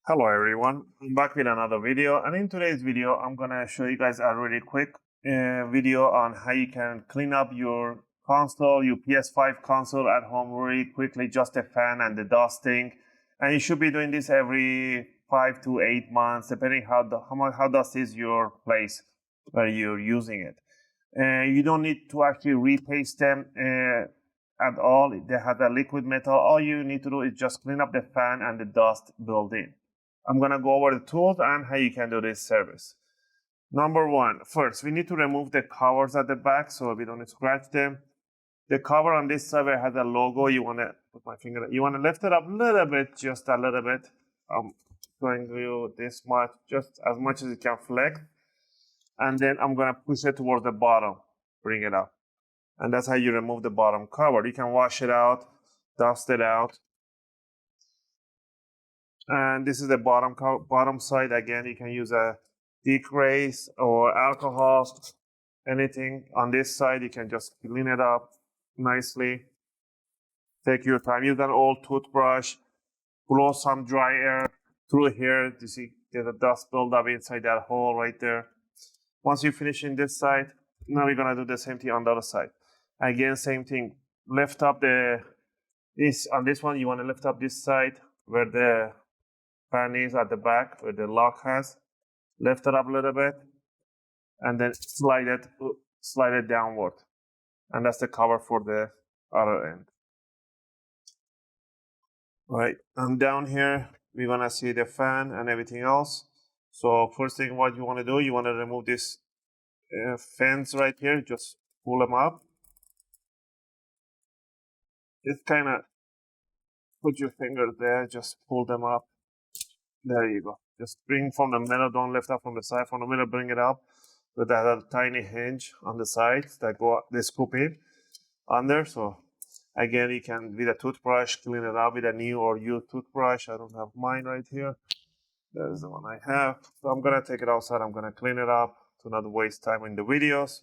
Hello everyone, I'm back with another video, and in today's video I'm gonna show you guys a really quick video on how you can clean up your console, your PS5 console at home really quickly, just a fan and the dusting. And you should be doing this every 5 to 8 months, depending how dusty is your place where you're using it. You don't need to actually repaste them at all. They have a liquid metal. All you need to do is just clean up the fan and the dust built in. I'm going to go over the tools and how you can do this service. Number one, first, we need to remove the covers at the back so we don't scratch them. The cover on this side has a logo. You want to put my finger. You want to lift it up a little bit, just a little bit. I'm going to do this much, just as much as you can flex. And then I'm going to push it towards the bottom, bring it up. And that's how you remove the bottom cover. You can wash it out, dust it out. And this is the bottom side. Again, you can use a degrease or alcohol, anything. On this side, you can just clean it up nicely. Take your time. Use an old toothbrush. Blow some dry air through here. You see there's a dust buildup inside that hole right there. Once you finish in this side, now we're gonna do the same thing on the other side. Again, same thing. Lift up on this one, you want to lift up this side where the fan is at the back, where the lock has. Lift it up a little bit, and then slide it downward. And that's the cover for the other end. All right, and down here, we're gonna see the fan and everything else. So first thing, what you want to do, you want to remove this fans right here. Just pull them up. Just kind of put your finger there, just pull them up. There you go. Just bring from the middle, don't lift up from the side. From the middle, bring it up. With that a tiny hinge on the sides that they scoop in under. So again, you can, with a toothbrush, clean it up with a new or used toothbrush. I don't have mine right here. There's the one I have. So I'm gonna take it outside. I'm gonna clean it up to not waste time in the videos.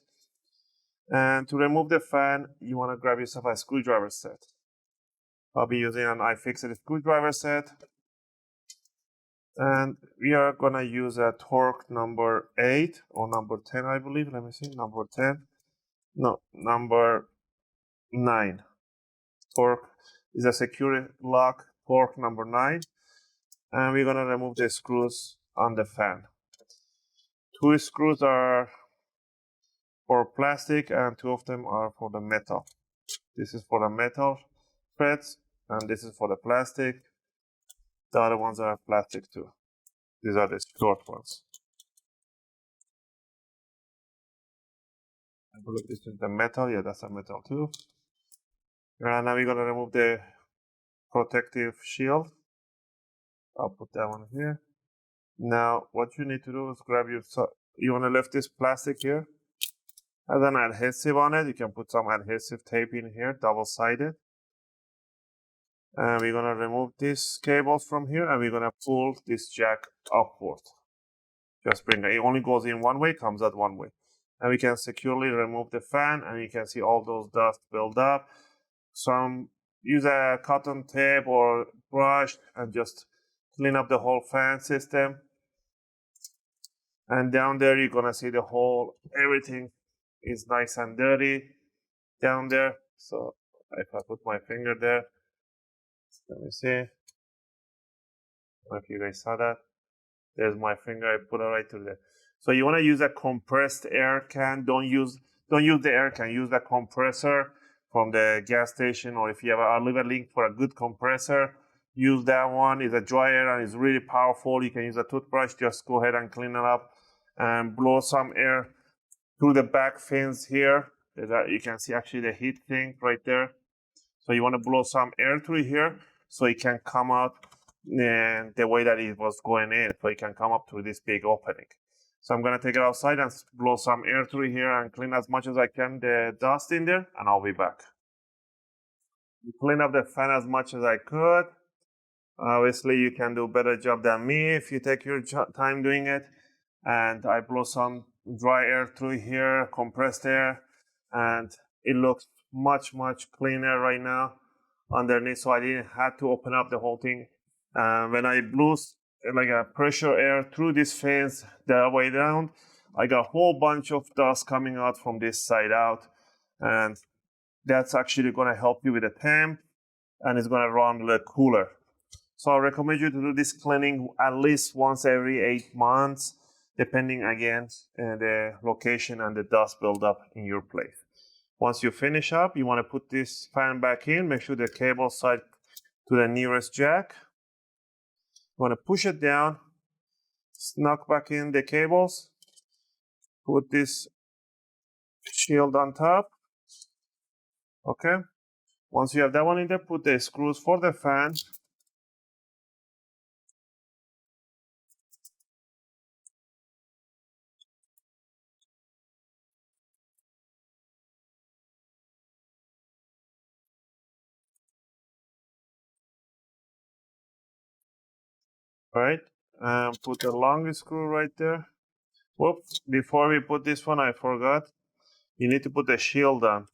And to remove the fan, you want to grab yourself a screwdriver set. I'll be using an UFIXTEK screwdriver set. And we are going to use a torque number 8 or number 10, I believe. Let me see, number 10. No, number 9. Torque is a security lock, torque number 9. And we're going to remove the screws on the fan. 2 screws are for plastic and 2 of them are for the metal. This is for the metal threads and this is for the plastic. The other ones are plastic too. These are the short ones. I believe this is the metal. Yeah, that's a metal too. And now we're going to remove the protective shield. I'll put that one here. Now, what you need to do is you want to lift this plastic here. Has an adhesive on it. You can put some adhesive tape in here, double-sided. And we're going to remove these cables from here, and we're going to pull this jack upward. Just bring it. It only goes in one way, comes out one way. And we can securely remove the fan, and you can see all those dust build up. Use a cotton tape or brush and just clean up the whole fan system. And down there, you're going to see the whole, everything is nice and dirty down there. So if I put my finger there, let me see. I don't know if you guys saw that. There's my finger. I put it right to there. So you want to use a compressed air can. Don't use the air can. Use the compressor from the gas station, or if you have, I'll leave a link for a good compressor. Use that one. It's a dry air and it's really powerful. You can use a toothbrush. Just go ahead and clean it up and blow some air through the back fins here. You can see actually the heat thing right there. So you want to blow some air through here so it can come out the way that it was going in. So it can come up through this big opening. So I'm going to take it outside and blow some air through here and clean as much as I can the dust in there, and I'll be back. Clean up the fan as much as I could. Obviously, you can do a better job than me if you take your time doing it. And I blow some dry air through here, compressed air, and it looks much cleaner right now underneath, so I didn't have to open up the whole thing. When I blew like a pressure air through this fans the way down, I got a whole bunch of dust coming out from this side out, and that's actually going to help you with the temp, and it's going to run a little cooler. So I recommend you to do this cleaning at least once every 8 months, depending again the location and the dust buildup in your place. Once you finish up, you want to put this fan back in. Make sure the cable side to the nearest jack. You want to push it down, snug back in the cables, put this shield on top. Okay. Once you have that one in there, put the screws for the fan. Right, put the long screw right there. Whoops, before we put this one, I forgot. You need to put the shield on.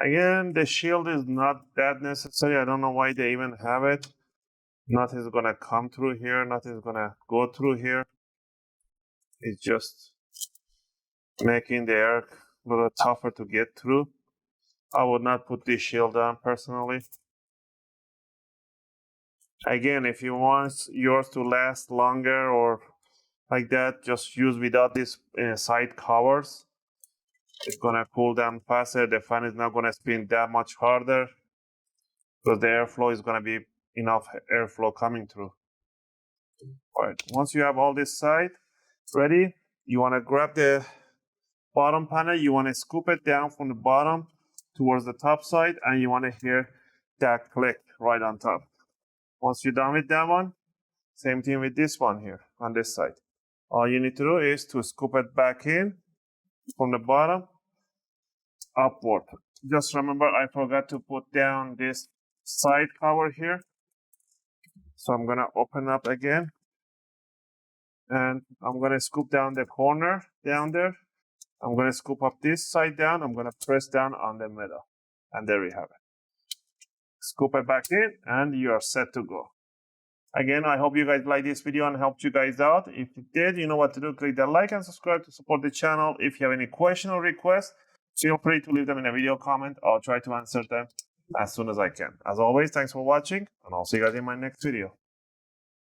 Again, the shield is not that necessary. I don't know why they even have it. Nothing's gonna come through here. Nothing's gonna go through here. It's just making the air a little tougher to get through. I would not put this shield on personally. Again, if you want yours to last longer or like that, just use without these side covers. It's gonna cool down faster. The fan is not gonna spin that much harder because the airflow is gonna be enough airflow coming through. All right, once you have all this side ready, you wanna grab the bottom panel, you wanna scoop it down from the bottom towards the top side, and you wanna hear that click right on top. Once you're done with that one, same thing with this one here on this side. All you need to do is to scoop it back in from the bottom upward. Just remember, I forgot to put down this side cover here. So I'm gonna open up again, and I'm gonna scoop down the corner down there. I'm gonna scoop up this side down. I'm gonna press down on the middle, and there we have it. Scoop it back in, and you are set to go. Again, I hope you guys liked this video and helped you guys out. If you did, you know what to do. Click that like and subscribe to support the channel. If you have any question or request, feel free to leave them in a video comment. I'll try to answer them as soon as I can. As always, thanks for watching, and I'll see you guys in my next video.